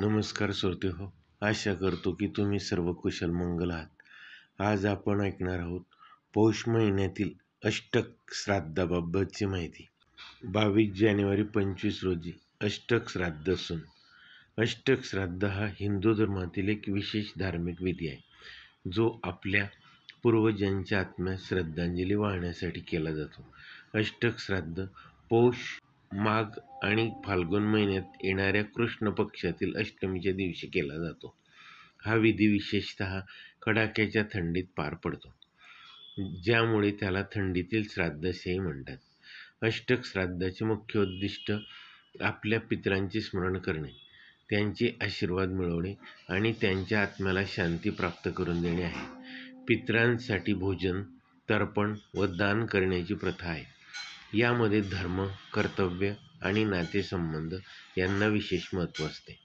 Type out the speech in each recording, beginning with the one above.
नमस्कार श्रोते हो. आशा करतो की तुम्ही सर्व कुशल मंगल आहात. आज आपण ऐकणार आहोत पौष महिन्यातील अष्टक श्राद्धाबाबतची माहिती. 22 जानेवारी 25 रोजी अष्टक श्राद्ध असून अष्टक श्राद्ध हा हिंदू धर्मातील एक विशेष धार्मिक विधी आहे, जो आपल्या पूर्वजांच्या आत्म्यास श्रद्धांजली वाहण्यासाठी केला जातो. अष्टक श्राद्ध पौष, माघ आणि फाल्गुन महिन्यात येणाऱ्या कृष्ण पक्षातील अष्टमीच्या दिवशी केला जातो. हा विधी विशेषतः कडाक्याच्या थंडीत पार पडतो, ज्यामुळे त्याला थंडीतील श्राद्ध असेही म्हणतात. अष्टक श्राद्धाचे मुख्य उद्दिष्ट आपल्या पितरांचे स्मरण करणे, त्यांचे आशीर्वाद मिळवणे आणि त्यांच्या आत्म्याला शांती प्राप्त करून देणे आहे. पितरांसाठी भोजन, तर्पण व दान करण्याची प्रथा आहे. यामध्ये धर्म, कर्तव्य आणि नातेसंबंध यांना विशेष महत्त्व असते.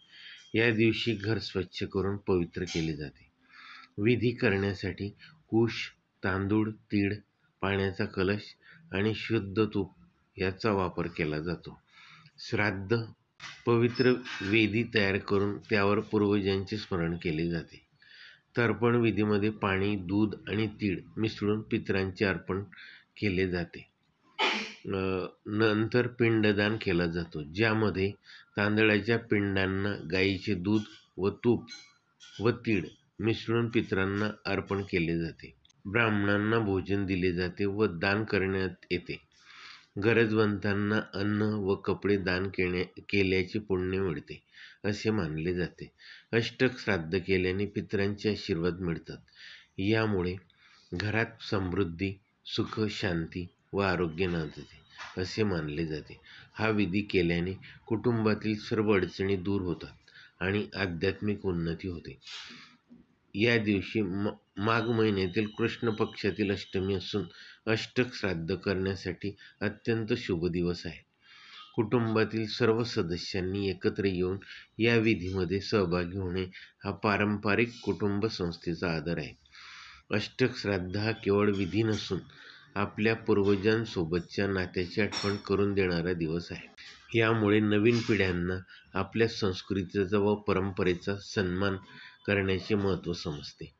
या दिवशी घर स्वच्छ करून पवित्र केले जाते. विधी करण्यासाठी कुश, तांदूळ, तीळ, पाण्याचा कलश आणि शुद्ध तूप याचा वापर केला जातो. श्राद्ध पवित्र वेदी तयार करून त्यावर पूर्वजांचे स्मरण केले जाते. तर्पण विधीमध्ये पाणी, दूध आणि तीळ मिसळून पितरांचे अर्पण केले जाते. नंतर पिंडदान केला जातो, ज्यामध्ये तांदळाच्या पिंडांना गायीचे दूध व तूप व तीळ मिसळून पितरांना अर्पण केले जाते. ब्राह्मणांना भोजन दिले जाते व दान करण्यात येते. गरजवंतांना अन्न व कपडे दान केल्याचे पुण्य मिळते असे मानले जाते. अष्टक श्राद्ध केल्याने पितरांचे आशीर्वाद मिळतात. यामुळे घरात समृद्धी, सुख, शांती व आरोग्य नांदते असे मानले जाते. हा विधी केल्याने कुटुंबातील सर्व अडचणी दूर होतात आणि आध्यात्मिक उन्नती होते. या दिवशी माघ महिन्यातील कृष्ण पक्षातील अष्टमी असून अष्टक श्राद्ध करण्यासाठी अत्यंत शुभ दिवस आहे. कुटुंबातील सर्व सदस्यांनी एकत्र येऊन या विधीमध्ये सहभागी होणे हा पारंपरिक कुटुंब संस्थेचा आदर आहे. अष्टक श्राद्ध हा केवळ विधी नसून आपल्या पूर्वजांसोबतच्या नात्याची आठवण करून देणारा दिवस आहे. यामुळे नवीन पिढ्यांना आपल्या संस्कृतीचा व परंपरेचा सन्मान करण्याचे महत्त्व समजते.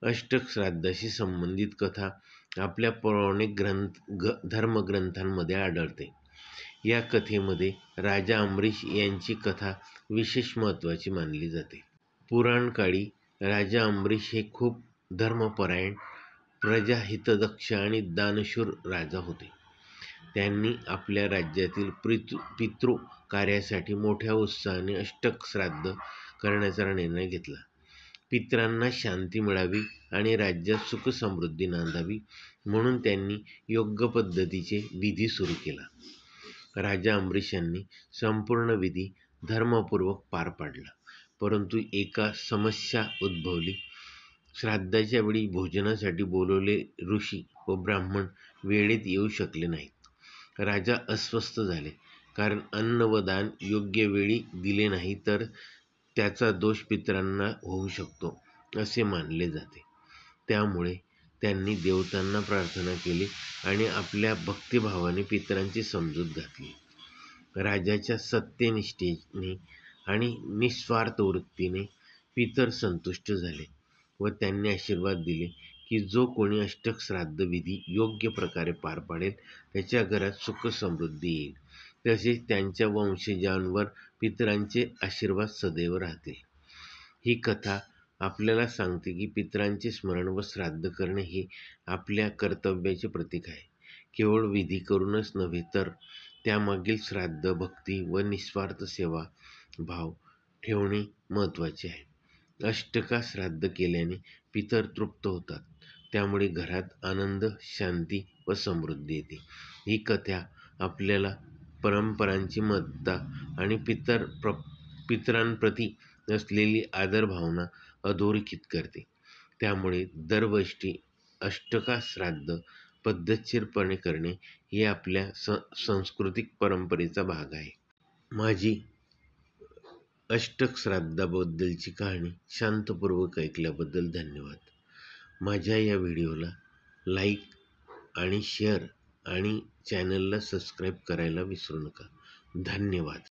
अष्टक श्राद्धाशी संबंधित कथा आपल्या पौराणिक धर्मग्रंथांमध्ये आढळते. या कथेमध्ये राजा अमरीश यांची कथा विशेष महत्त्वाची मानली जाते. पुराणकाळी राजा अमरीश हे खूप धर्मपरायण, प्रजाहितदक्ष आणि दानशूर राजा होते. त्यांनी आपल्या राज्यातील पितृ कार्यासाठी मोठ्या उत्साहाने अष्टक श्राद्ध करण्याचा निर्णय घेतला. पितरांना शांती मिळावी आणि राज्यात सुख समृद्धी नांदावी म्हणून त्यांनी योग्य पद्धतीचे विधी सुरू केला. राजा अमरीशांनी संपूर्ण विधी धर्मपूर्वक पार पाडला, परंतु एका समस्या उद्भवली. श्राद्धाच्या वेळी भोजनासाठी बोलवले ऋषी व ब्राह्मण वेळेत येऊ शकले नाहीत. राजा अस्वस्थ झाले, कारण अन्न व दान योग्य वेळी दिले नाही तर त्याचा दोष पितरांना होऊ शकतो असे मानले जाते. त्यामुळे त्यांनी देवतांना प्रार्थना केली आणि आपल्या भक्तिभावाने पितरांची समजूत घातली. राजाच्या सत्यनिष्ठेने आणि निस्वार्थ वृत्तीने पितर संतुष्ट झाले व त्यांनी आशीर्वाद दिले की जो कोणी अष्टक श्राद्ध विधी योग्य प्रकारे पार पाडेल त्याच्या घरात सुख समृद्धी येईल, तसेच त्यांच्या वंशजांवर पितरांचे आशीर्वाद सदैव राहतील. ही कथा आपल्याला सांगते की पितरांचे स्मरण व श्राद्ध करणे हे आपल्या कर्तव्याचे प्रतीक आहे. केवळ विधी करूनच नव्हे तर त्यामागील श्राद्ध, भक्ती व निस्वार्थ सेवा भाव ठेवणे महत्त्वाचे आहे. अष्टका श्राद्ध केल्याने पितर तृप्त होतात, त्यामुळे घरात आनंद, शांती व समृद्धी येते. ही कथा आपल्याला परंपरांची महत्ता आणि पितरांप्रती असलेली आदर भावना अधोरेखित करते. त्यामुळे दरवर्षी अष्टका श्राद्ध पद्धतशीरपणे करणे हे आपल्या सांस्कृतिक परंपरेचा भाग आहे. माझी अष्टक श्राद्धाबद्दलची कहाणी शांतपूर्वक ऐकल्याबद्दल धन्यवाद. माझ्या या व्हिडिओला लाईक आणि शेअर आणि चॅनलला सबस्क्राईब करायला विसरू नका. धन्यवाद.